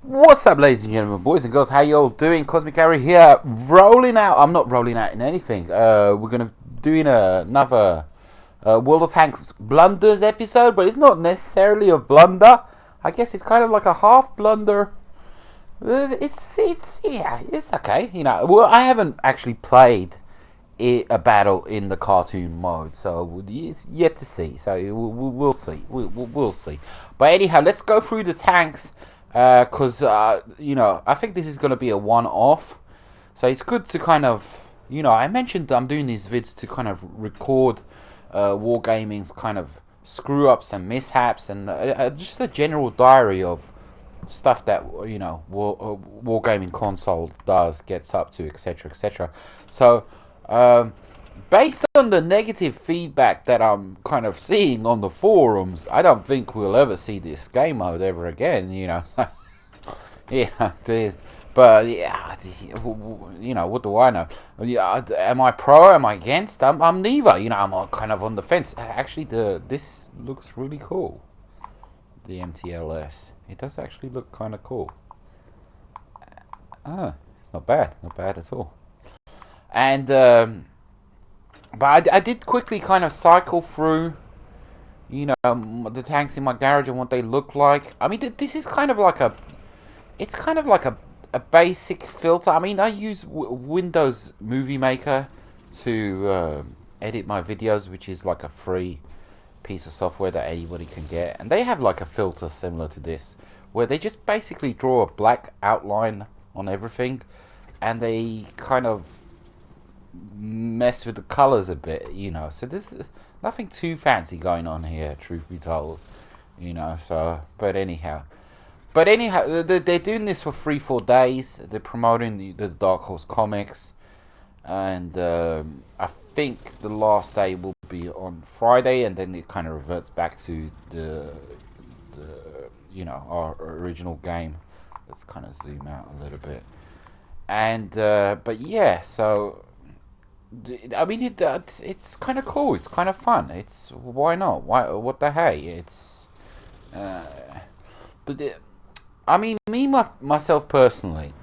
What's up, ladies and gentlemen, boys and girls? How you all doing? Cosmic Harry here, rolling out. I'm not rolling out in anything. We're gonna doing another World of Tanks blunders episode, but it's not necessarily a blunder. I guess it's kind of like a half blunder. It's okay. Well, I haven't actually played a battle in the cartoon mode, so it's yet to see. So we'll see. We'll see. But anyhow, let's go through the tanks. Because, I think this is going to be a one-off. So it's good to kind of, I mentioned I'm doing these vids to kind of record Wargaming's kind of screw-ups and mishaps and just a general diary of stuff that, Wargaming console gets up to, etc., etc. So, based on the negative feedback that I'm kind of seeing on the forums, I don't think we'll ever see this game mode ever again, yeah, but yeah, what do I know? Yeah, am I pro? Am I against? I'm neither. I'm kind of on the fence. Actually, this looks really cool. The MTLS. It does actually look kind of cool. Not bad at all. And but I did quickly kind of cycle through, the tanks in my garage and what they look like. I mean, this is kind of like a basic filter. I mean, I use Windows Movie Maker to edit my videos, which is like a free piece of software that anybody can get. And they have like a filter similar to this, where they just basically draw a black outline on everything, and they kind of mess with the colors a bit, so this is nothing too fancy going on here, truth be told, so but anyhow they're doing this for 3-4 days. They're promoting the Dark Horse comics, and I think the last day will be on Friday, and then it kind of reverts back to the our original game. Let's kind of zoom out a little bit, and but yeah, so I mean, it's kind of cool. It's kind of fun. It's why not? What the hey? It's I mean, myself personally.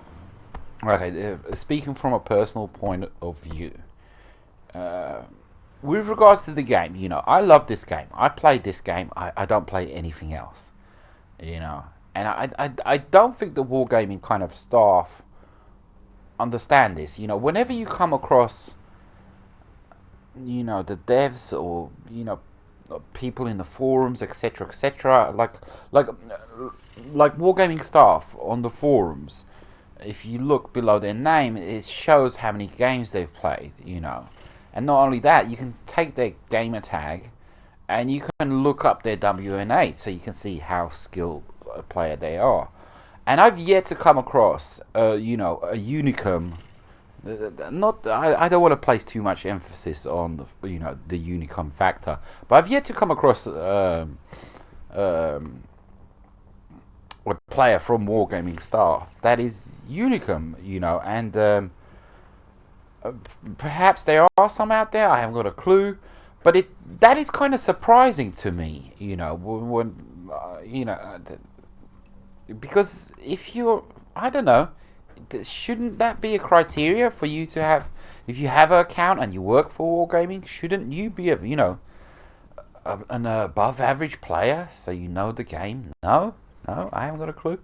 Okay, speaking from a personal point of view, with regards to the game, I love this game. I play this game. I don't play anything else, and I don't think the Wargaming kind of staff understand this. Whenever you come across the devs or people in the forums, etc., etc., like Wargaming staff on the forums, if you look below their name, it shows how many games they've played, and not only that, you can take their gamer tag and you can look up their WN8 so you can see how skilled a player they are. And I've yet to come across a Unicum. I don't want to place too much emphasis on the Unicum factor, but I've yet to come across a player from Wargaming staff that is Unicum, and perhaps there are some out there. I haven't got a clue, but that is kind of surprising to me, when because if you're, I don't know. Shouldn't that be a criteria for you to have? If you have an account and you work for Wargaming, shouldn't you be an above average player so you know the game? No, I haven't got a clue.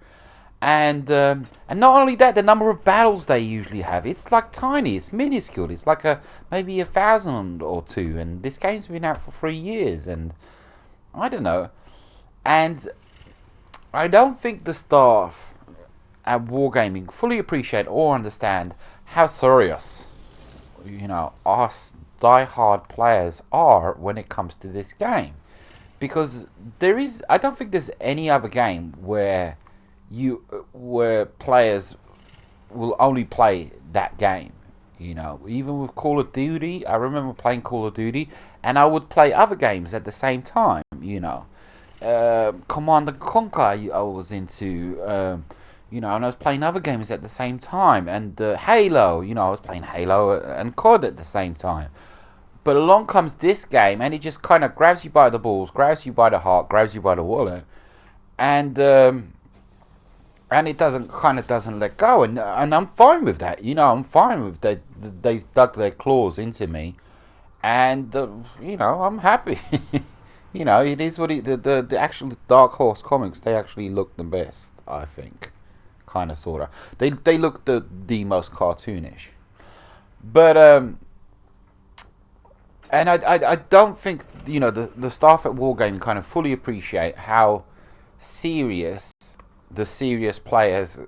And not only that, the number of battles they usually have, it's like tiny, it's minuscule. It's like maybe 1,000 or 2, and this game's been out for 3 years, and I don't know. And I don't think the staff at Wargaming fully appreciate or understand how serious, us die-hard players are when it comes to this game. Because I don't think there's any other game where players will only play that game. Even with Call of Duty, I remember playing Call of Duty, and I would play other games at the same time. Command and Conquer, I was into. And I was playing other games at the same time, and Halo, I was playing Halo and COD at the same time. But along comes this game, and it just kind of grabs you by the balls, grabs you by the heart, grabs you by the wallet, and and it doesn't let go, and I'm fine with that. I'm fine with that. They've dug their claws into me, and I'm happy. It is what the actual Dark Horse comics, they actually look the best, I think, kind of sorta. They look the most cartoonish, but and I don't think the staff at Wargaming kind of fully appreciate how serious the serious players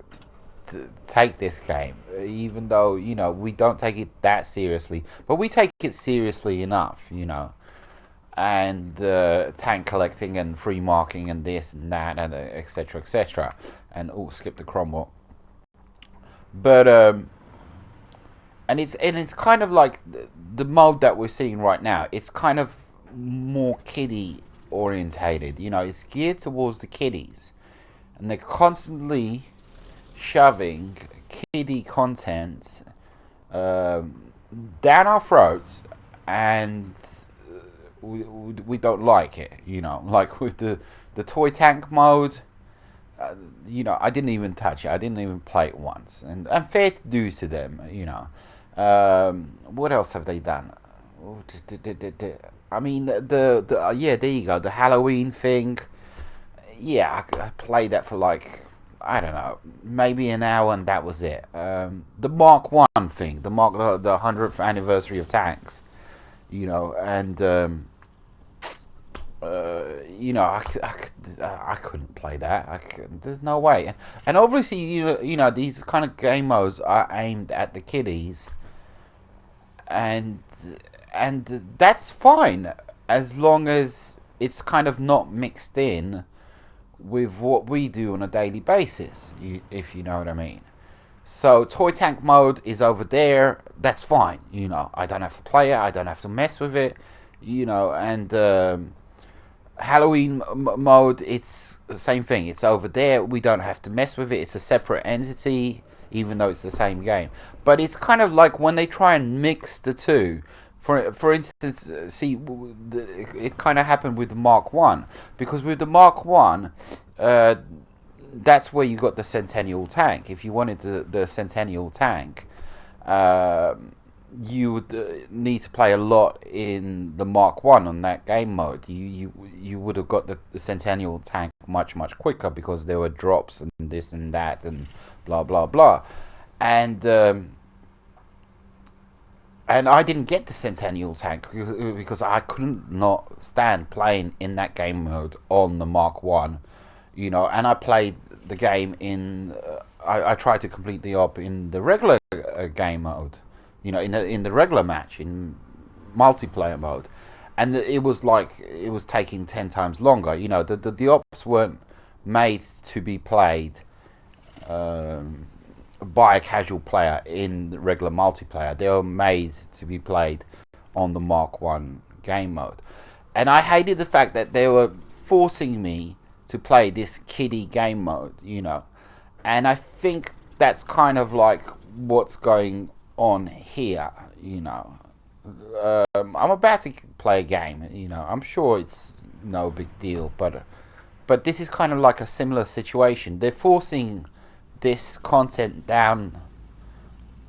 take this game, even though we don't take it that seriously, but we take it seriously enough, and tank collecting and free marking and this and that and etc etc, and skip the Cromwell, but and it's kind of like the mode that we're seeing right now. It's kind of more kiddie orientated, it's geared towards the kiddies, and they're constantly shoving kiddie content down our throats, and we don't like it, like with the toy tank mode. I didn't even touch it. I didn't even play it once, and fair dues to them. What else have they done? I mean, yeah, there you go, the Halloween thing. Yeah, I played that for like, I don't know, maybe an hour, and that was it. The Mark 1 thing, the 100th anniversary of tanks, and I couldn't play that. There's no way. And obviously, these kind of game modes are aimed at the kiddies, and that's fine as long as it's kind of not mixed in with what we do on a daily basis, if you know what I mean. So toy tank mode is over there. That's fine. I don't have to play it. I don't have to mess with it. And Halloween mode, it's the same thing. It's over there. We don't have to mess with it. It's a separate entity, even though it's the same game. But it's kind of like when they try and mix the two. For instance, see, it kind of happened with the Mark 1, because with the Mark 1, that's where you got the Centennial tank. If you wanted the Centennial tank, you would need to play a lot in the Mark 1 on that game mode. You would have got the Centennial tank much quicker, because there were drops and this and that and blah blah blah, and I didn't get the Centennial tank because I couldn't not stand playing in that game mode on the Mark 1, and I played the game in I tried to complete the op in the regular game mode, in the regular match, in multiplayer mode, and it was taking 10 times longer. The ops weren't made to be played by a casual player in the regular multiplayer. They were made to be played on the Mark 1 game mode, and I hated the fact that they were forcing me to play this kiddie game mode, and I think that's kind of like what's going on here. I'm about to play a game, I'm sure it's no big deal, but this is kind of like a similar situation. They're forcing this content down,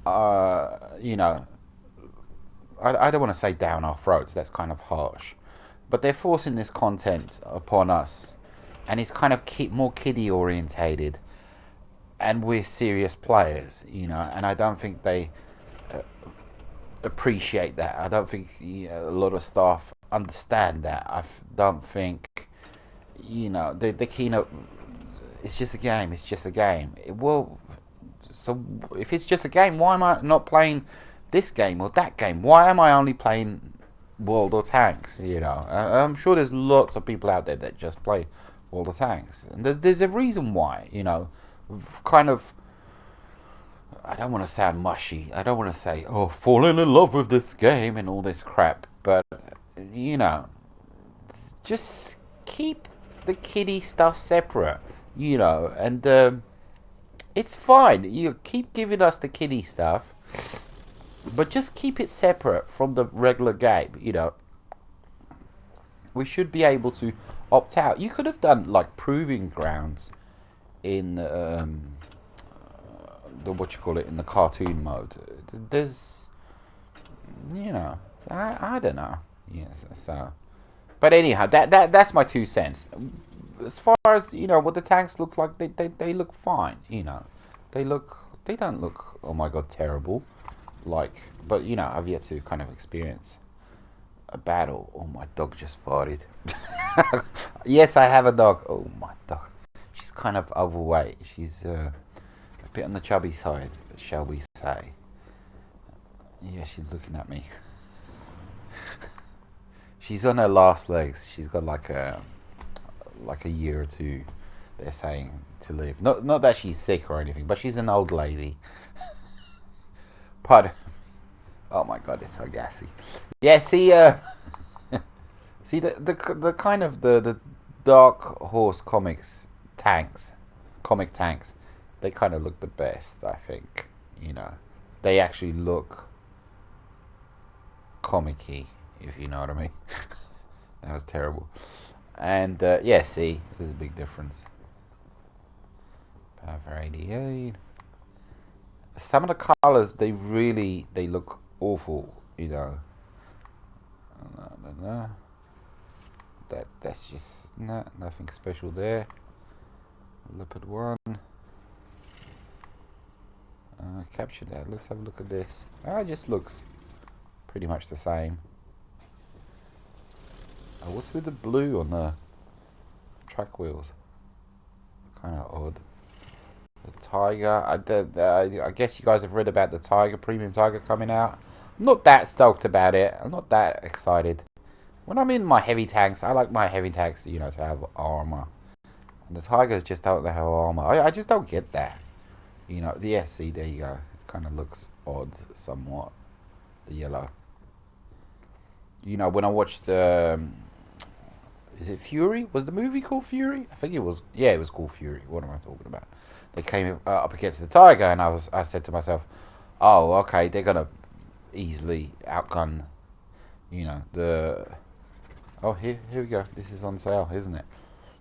I don't want to say down our throats, that's kind of harsh, but they're forcing this content upon us, and it's kind of more kiddie orientated, and we're serious players, and I don't think they appreciate that. I don't think a lot of staff understand that. I don't think, the keynote, it's just a game. It's just a game. So if it's just a game, why am I not playing this game or that game? Why am I only playing World of Tanks? I'm sure there's lots of people out there that just play World of Tanks, and there's a reason why. Kind of. I don't want to sound mushy. I don't want to say, "Oh, falling in love with this game" and all this crap. But just keep the kiddie stuff separate. And it's fine. You keep giving us the kiddie stuff, but just keep it separate from the regular game. We should be able to opt out. You could have done like proving grounds in the what you call it, in the cartoon mode. There's, you know, I don't know. Yes, so. But anyhow, that's my 2 cents. As far as, you know, what the tanks look like, they look fine. You know, they don't look, oh my god, terrible. Like, but you know, I've yet to kind of experience a battle. Oh, my dog just farted. Yes, I have a dog. Oh, my dog. She's kind of overweight. She's a bit on the chubby side, shall we say. Yeah, she's looking at me. She's on her last legs. She's got like a year or two, they're saying, to live. Not that she's sick or anything, but she's an old lady. Pardon. Oh my god, it's so gassy. Yeah, see, see the kind of the Dark Horse comics comic tanks, they kind of look the best, I think. You know, they actually look comic-y, if you know what I mean. That was terrible. And yeah, see, there's a big difference. Power 88. Some of the colors, they look awful, you know. No. That's just nothing special there. Leopard 1. Capture that. Let's have a look at this. It just looks pretty much the same. What's with the blue on the track wheels? Kind of odd. The Tiger. I guess you guys have read about the Tiger, Premium Tiger coming out. I'm not that stoked about it. I'm not that excited. When I'm in my heavy tanks, I like my heavy tanks, you know, to have armor. And the Tigers just don't have armor. I just don't get that. You know, yeah, see, there you go. It kind of looks odd, somewhat. The yellow. You know, when I watched, is it Fury? Was the movie called Fury? I think it was. Yeah, it was called Fury. What am I talking about? They came up against the Tiger, and I said to myself, oh, okay, they're gonna easily outgun, you know, the. Oh, here we go. This is on sale, isn't it?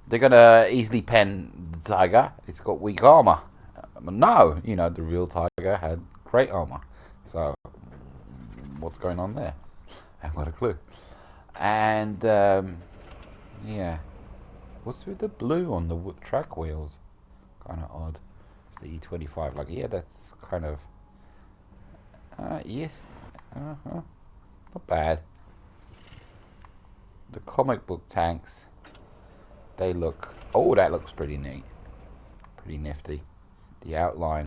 They're gonna easily pen the Tiger. It's got weak armor. No, you know, the real Tiger had great armor. So, what's going on there? I haven't got a clue. And yeah, what's with the blue on the track wheels? Kind of odd. It's the E25. Like, yeah, that's kind of yes, not bad. The comic book tanks, they look. Oh, that looks pretty neat, pretty nifty. The outline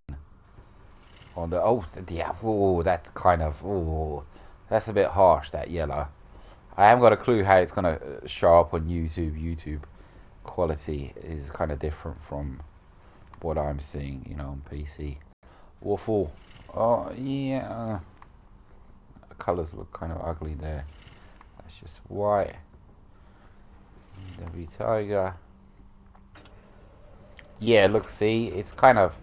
on the that's kind of that's a bit harsh. That yellow. I haven't got a clue how it's gonna show up on YouTube. YouTube quality is kind of different from what I'm seeing, you know, on PC. Waffle. Oh yeah. The colours look kind of ugly there. That's just white. W Tiger. Yeah, look, see, it's kind of,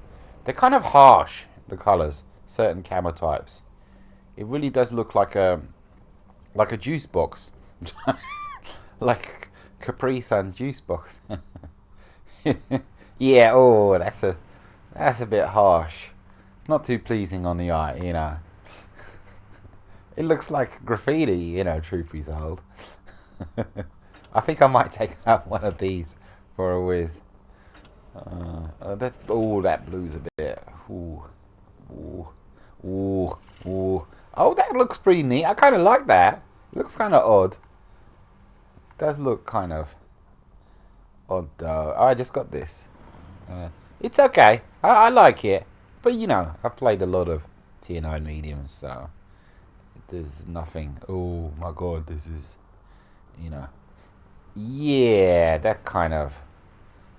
they're kind of harsh, the colours, certain camo types. It really does look like a juice box. Like Capri Sun juice box. Yeah, oh, that's a bit harsh. It's not too pleasing on the eye, you know. It looks like graffiti, you know, truth be told. I think I might take out one of these for a whiz. That blue's a bit. Oh, that looks pretty neat. I kind of like that. It looks kind of odd. It does look kind of odd though. I just got this. It's okay. I like it. But you know, I've played a lot of Tier 9 mediums, so there's nothing. Oh my god, this is, you know. Yeah, that kind of.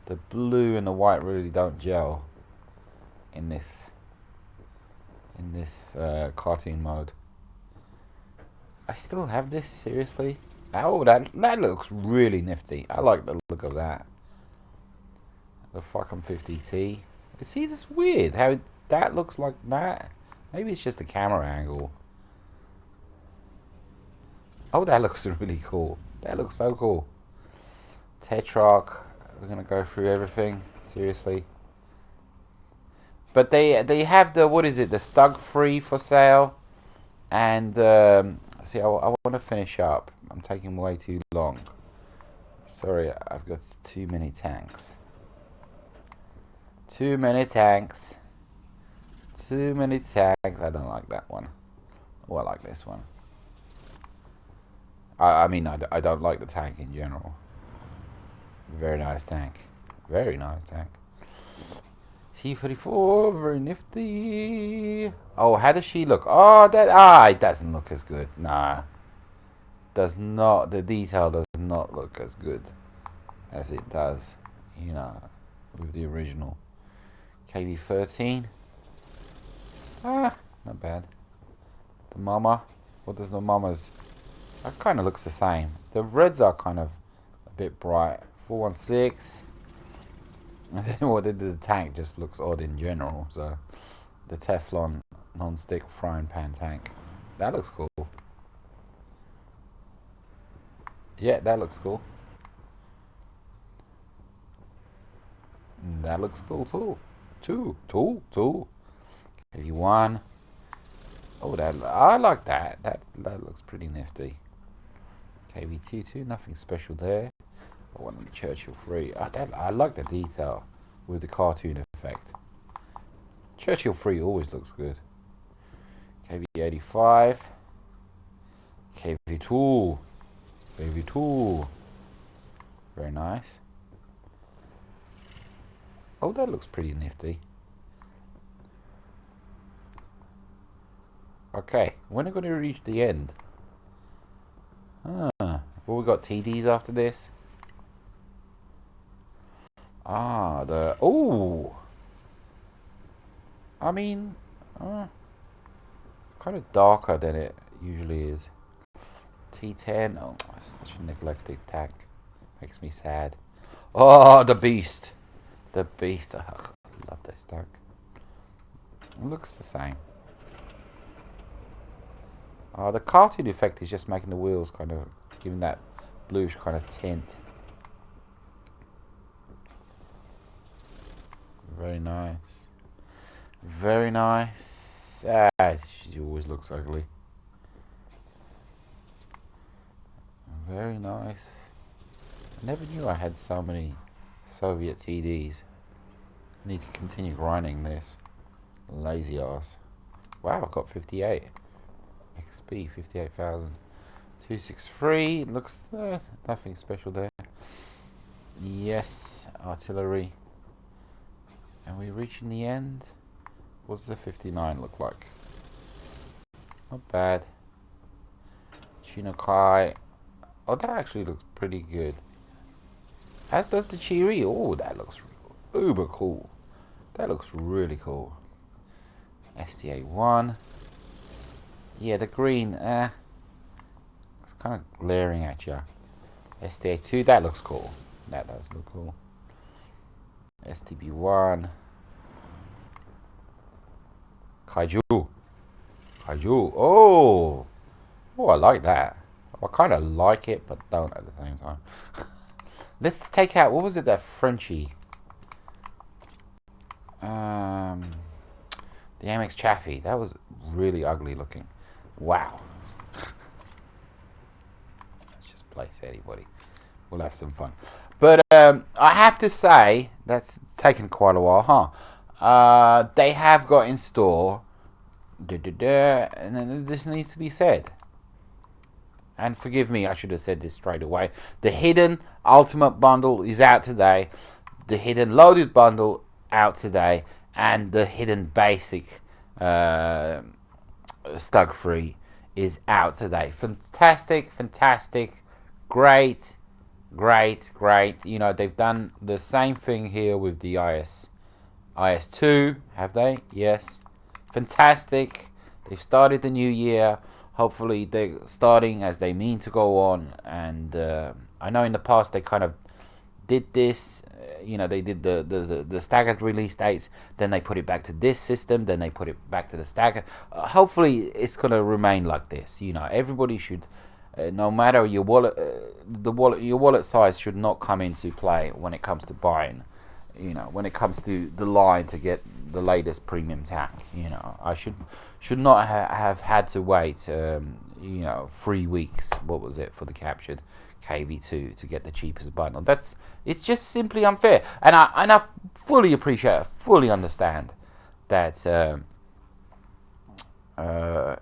The blue and the white really don't gel in this cartoon mode. I still have this, seriously? Oh, that looks really nifty. I like the look of that. The fucking 50T. See, it's weird how that looks like that. Maybe it's just the camera angle. Oh, that looks really cool. That looks so cool. Tetrarch. We're gonna go through everything. Seriously. But they have the, what is it, the Stug Free for sale. And see, I want to finish up. I'm taking way too long. Sorry, I've got too many tanks. Too many tanks. Too many tanks. I don't like that one. Oh, I like this one. I mean, I don't like the tank in general. Very nice tank. Very nice tank. T-34, very nifty. Oh, how does she look? Oh, it doesn't look as good. Nah. Does not, the detail does not look as good as it does, you know, with the original. KV-13. Ah, not bad. The mama. What does the mama's? That kind of looks the same. The reds are kind of a bit bright. 416. And then what they did, the tank just looks odd in general. So the Teflon non-stick frying pan tank. That looks cool. Yeah, that looks cool. That looks cool too. Two. KV-1. Oh, I like that. That looks pretty nifty. KV-2, nothing special there. I want the Churchill 3. I like the detail with the cartoon effect. Churchill 3 always looks good. KV-85. KV-2. KV-2. Very nice. Oh, that looks pretty nifty. Okay, when are we going to reach the end? Well, we got TDs after this. Oh! I mean, kind of darker than it usually is. T10, oh, such a neglected tank. Makes me sad. Oh, the Beast! The Beast, I love this tank. It looks the same. The cartoon effect is just making the wheels kind of, giving that bluish kind of tint. Very nice. Very nice. She always looks ugly. Very nice. I never knew I had so many Soviet TDs. Need to continue grinding this. Lazy ass. Wow, I've got 58. XP 58,000. 263. Looks nothing special there. Yes, artillery. And we're reaching the end. What's the 59 look like? Not bad. Chinokai. Oh, that actually looks pretty good. As does the Cheery. Oh, that looks uber cool. That looks really cool. STA1. Yeah, the green, it's kind of glaring at you. STA2, that looks cool. That does look cool. STB1. Kaiju. Oh, I like that. I kind of like it, but don't at the same time. Let's take out, what was it, that Frenchie? The Amex Chaffee. That was really ugly looking. Wow. Let's just place anybody. We'll have some fun. But I have to say, that's taken quite a while, huh? They have got in store, and then this needs to be said. And forgive me, I should have said this straight away. The Hidden Ultimate Bundle is out today. The Hidden Loaded Bundle out today. And the Hidden Basic Stug Free is out today. Fantastic. Great. You know, they've done the same thing here with the IS2, have they? Yes. Fantastic. They've started the new year. Hopefully they're starting as they mean to go on. And I know in the past they kind of did this. You know, they did the staggered release dates, then they put it back to this system, then they put it back to the staggered. Hopefully it's going to remain like this. You know, everybody should, no matter your wallet, your wallet size should not come into play when it comes to buying. You know, when it comes to the line to get the latest premium tank, you know, I should not have had to wait, you know, 3 weeks. What was it for the captured KV2 to get the cheapest bundle? It's just simply unfair, and I fully appreciate, fully understand that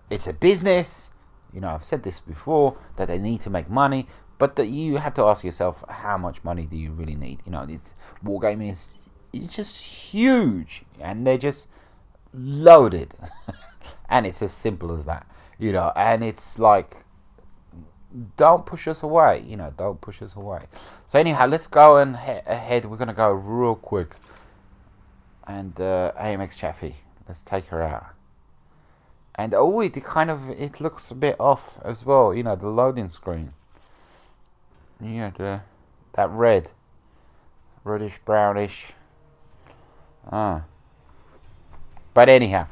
it's a business. You know, I've said this before, that they need to make money, but that you have to ask yourself, how much money do you really need? You know, it's wargaming it's just huge, and they're just loaded, and it's as simple as that. You know, and it's like, don't push us away. You know, don't push us away. So anyhow, let's go and ahead. We're gonna go real quick, and AMX Chaffee. Let's take her out. And oh, it looks a bit off as well. You know, the loading screen. Yeah, that reddish brownish. But anyhow,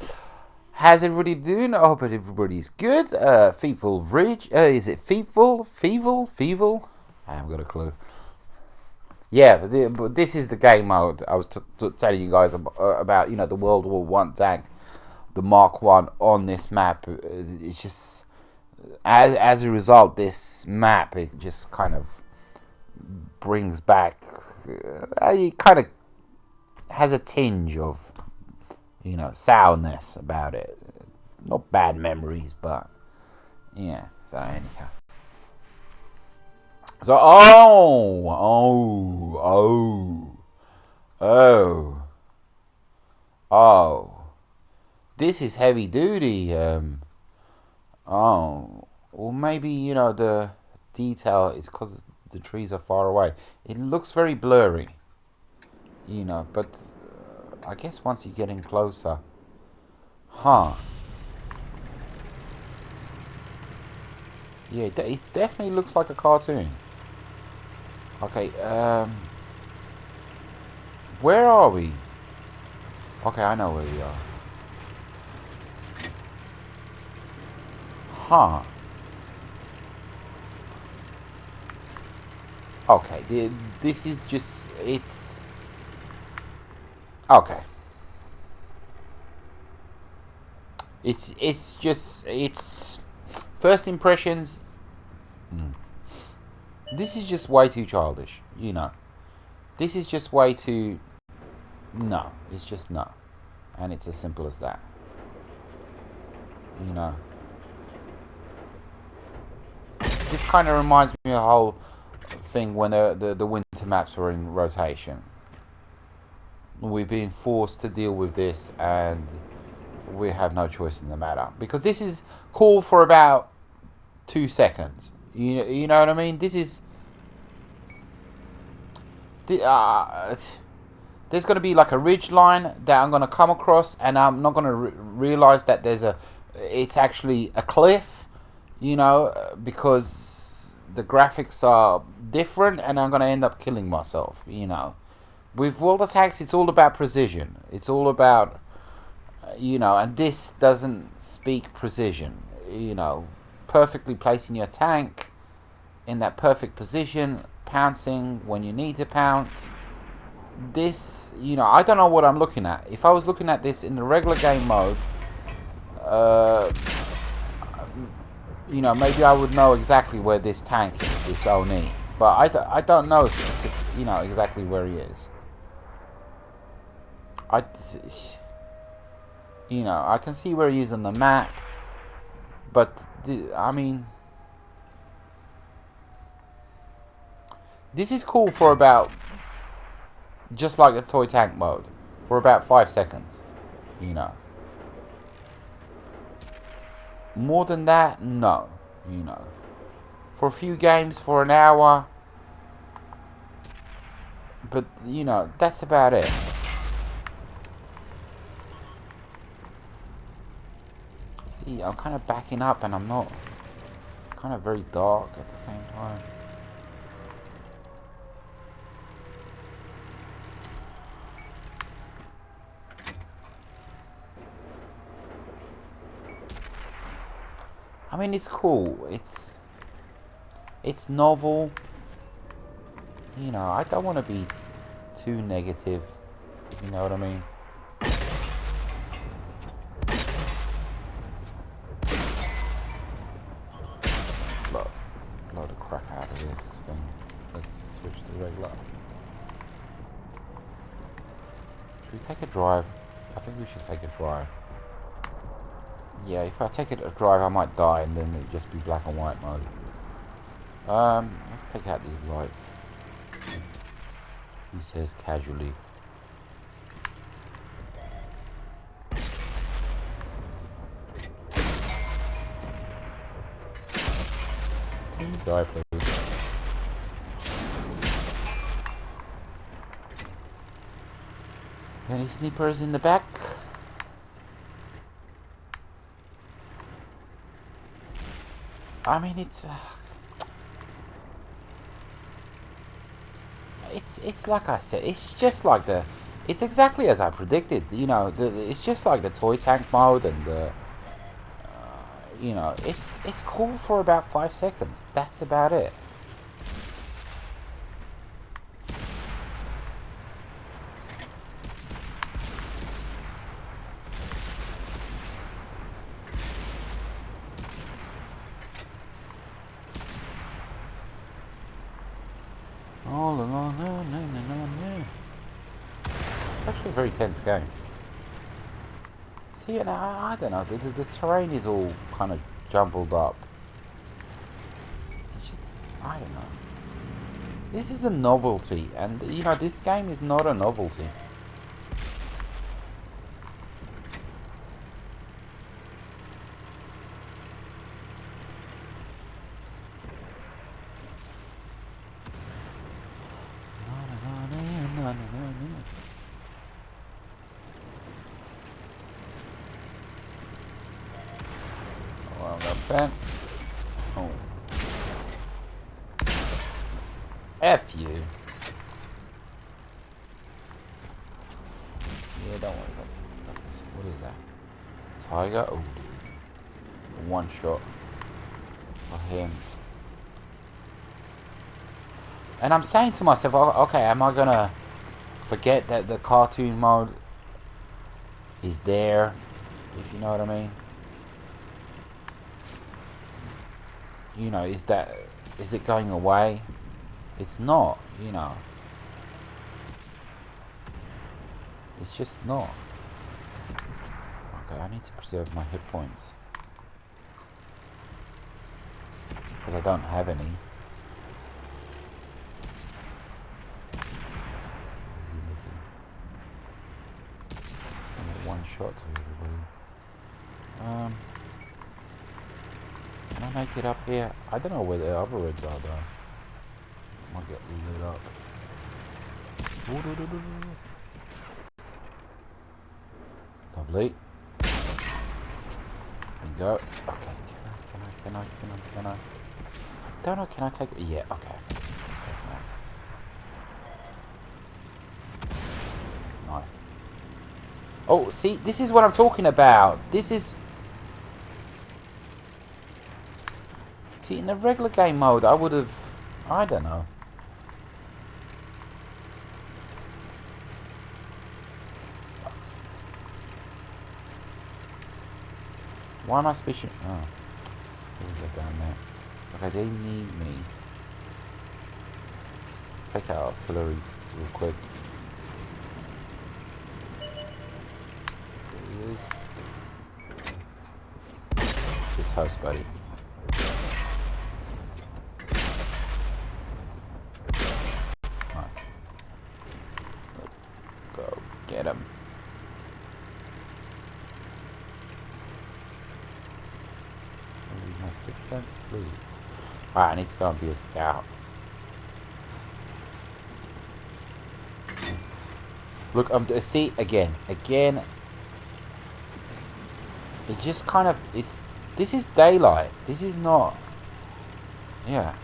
how's everybody doing? I hope everybody's good. Feeble Ridge. Is it Feeble? I haven't got a clue. Yeah, but this is the game mode I was telling you guys about. You know, the World War I tank, the Mark 1 on this map. It's just as a result, this map, it just kind of brings back. It kind of has a tinge of, you know, sourness about it. Not bad memories, but yeah. So anyhow. So this is heavy duty. Or maybe, you know, the detail is because the trees are far away. It looks very blurry, you know, but I guess once you get in closer, yeah, it definitely looks like a cartoon. Okay, where are we? Okay, I know where we are. Okay, this is just, it's... Okay. It's just, it's... First impressions... This is just way too childish, you know. This is just way too... No, it's just no. And it's as simple as that. You know. This kind of reminds me of the whole thing when the winter maps were in rotation. We're being forced to deal with this, and we have no choice in the matter. Because this is cool for about 2 seconds. You know what I mean? This is... there's going to be like a ridge line that I'm going to come across, and I'm not going to realize that it's actually a cliff, you know, because the graphics are different, and I'm going to end up killing myself, you know. With World of Tanks, it's all about precision. It's all about, you know, and this doesn't speak precision, you know. Perfectly placing your tank in that perfect position, pouncing when you need to pounce. This, you know, I don't know what I'm looking at. If I was looking at this in the regular game mode, you know, maybe I would know exactly where this tank is, this Oni. But I don't know specific, you know, exactly where he is. You know, I can see where he is on the map, but I mean, this is cool for about, just like the toy tank mode, for about 5 seconds, you know. More than that, no, you know. For a few games, for an hour, but, you know, that's about it. See, I'm kind of backing up, and I'm not. It's kind of very dark at the same time. I mean, it's cool. It's novel. You know, I don't want to be too negative. You know what I mean? Load the crap out of this thing. Let's switch to regular. Should we take a drive? I think we should take a drive. Yeah, if I take it a drive, I might die, and then it'd just be black and white mode. Let's take out these lights. He says casually. Can you die, please? Any snippers in the back? I mean, it's like I said, it's just like it's exactly as I predicted. You know, it's just like the toy tank mode, and you know, it's cool for about 5 seconds. That's about it. Oh, no. It's actually a very tense game. See, and I don't know, the terrain is all kind of jumbled up. It's just, I don't know. This is a novelty, and, you know, this game is not a novelty. Well, that. Oh. F you. Yeah, don't worry about this. What is that? Tiger? Oh, dude. One shot for him. And I'm saying to myself, okay, am I gonna forget that the cartoon mode is there? If you know what I mean. You know, is it going away? It's not, you know. It's just not. Okay, I need to preserve my hit points. Because I don't have any. One shot to everybody. Can I make it up here? I don't know where the other reds are though. Might get lit up. Lovely. There we go. Okay, can I? I don't know, can I take it? Yeah, okay. Take that. Nice. Oh, see, this is what I'm talking about. This is... See, in the regular game mode, I would have... I don't know. Sucks. Why am I speaking? Oh. What is that down there? Okay, they need me. Let's take out artillery real quick. There he is. Good toast, buddy. Get him. Use my 6th sense, please. Alright, I need to go and be a scout. Look, see, again. It just kind of is. This is daylight. This is not. Yeah.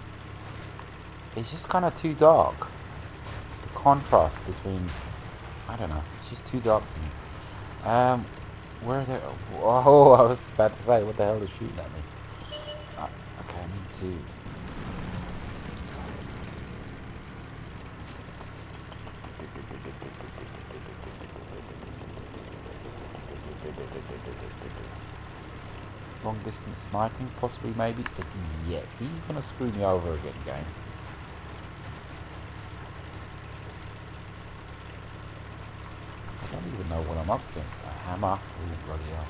It's just kind of too dark. The contrast between. I don't know. It's just too dark for me. Where are they? Oh, I was about to say, what the hell is shooting at me? Okay, I need to... Long distance sniping, possibly, maybe. Yeah, see, you're gonna screw me over again, game. I don't even know what I'm up against. A hammer. Oh, bloody hell.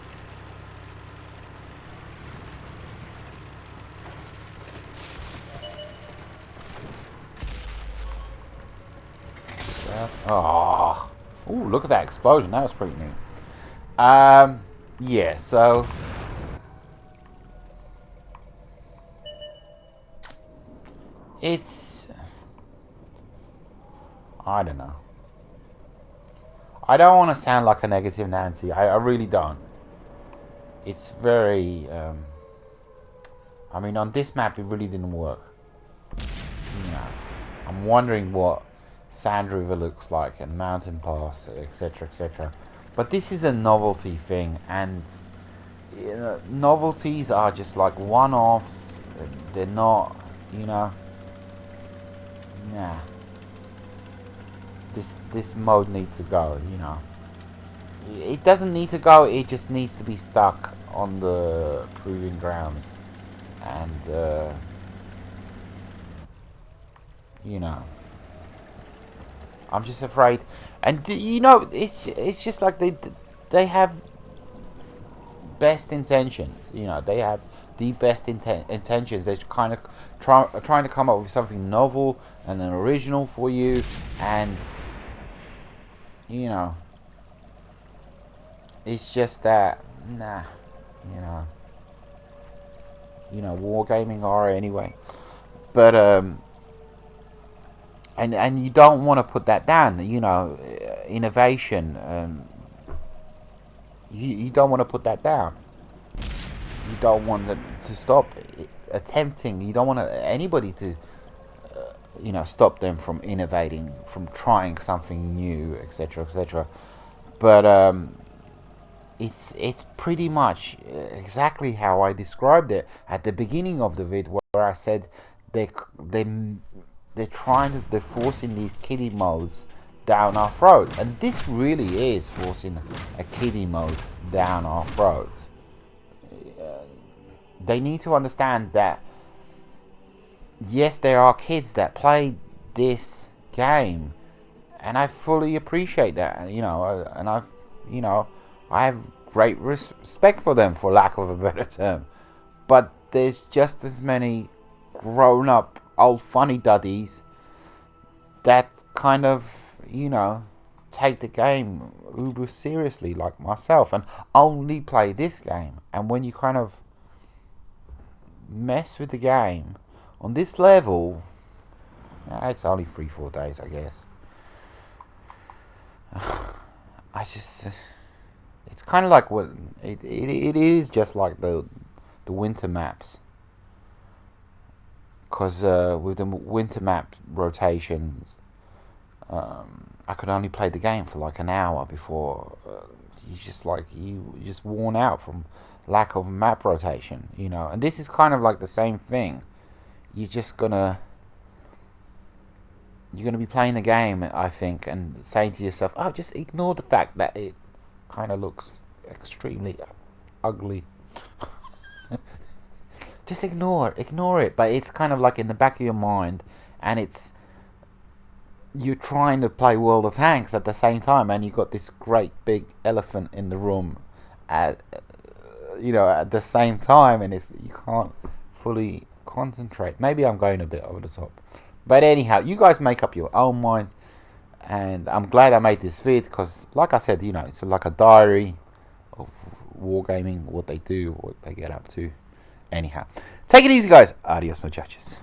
Oh, look at that explosion. That was pretty neat. Yeah, so it's, I don't know. I don't want to sound like a negative Nancy. I really don't. It's very, I mean, on this map, it really didn't work. You know, I'm wondering what Sand River looks like and Mountain Pass, etc., etc. But this is a novelty thing, and you know, novelties are just like one-offs. They're not, you know. Nah. This mode needs to go. You know. It doesn't need to go. It just needs to be stuck on the proving grounds, and you know. I'm just afraid, and you know, it's just like they have best intentions. You know, they have the best intentions. They're kind of trying to come up with something novel and an original for you, and you know, it's just that nah, wargaming horror anyway, but And you don't want to put that down, you know, innovation. You don't want to put that down. You don't want them to stop attempting. You don't want anybody to, you know, stop them from innovating, from trying something new, etc., etc. But it's pretty much exactly how I described it at the beginning of the vid, where I said they're forcing these kiddie modes down our throats, and this really is forcing a kiddie mode down our throats. They need to understand that yes, there are kids that play this game, and I fully appreciate that. You know, and I have great respect for them, for lack of a better term. But there's just as many grown-up old funny duddies that kind of, you know, take the game uber seriously, like myself, and only play this game. And when you kind of mess with the game on this level, it's only 3-4 days, I guess. I just, it's kind of like what it is, just like the winter maps. Because with the winter map rotations, I could only play the game for like an hour before you just worn out from lack of map rotation, you know. And this is kind of like the same thing. You're gonna be playing the game, I think, and saying to yourself, "Oh, just ignore the fact that it kind of looks extremely ugly." Just ignore it. But it's kind of like in the back of your mind, and you're trying to play World of Tanks at the same time, and you've got this great big elephant in the room at the same time, and you can't fully concentrate. Maybe I'm going a bit over the top, but anyhow, you guys make up your own mind. And I'm glad I made this vid, because like I said, you know, it's like a diary of wargaming, what they do, what they get up to. Anyhow, take it easy, guys. Adios, muchachos.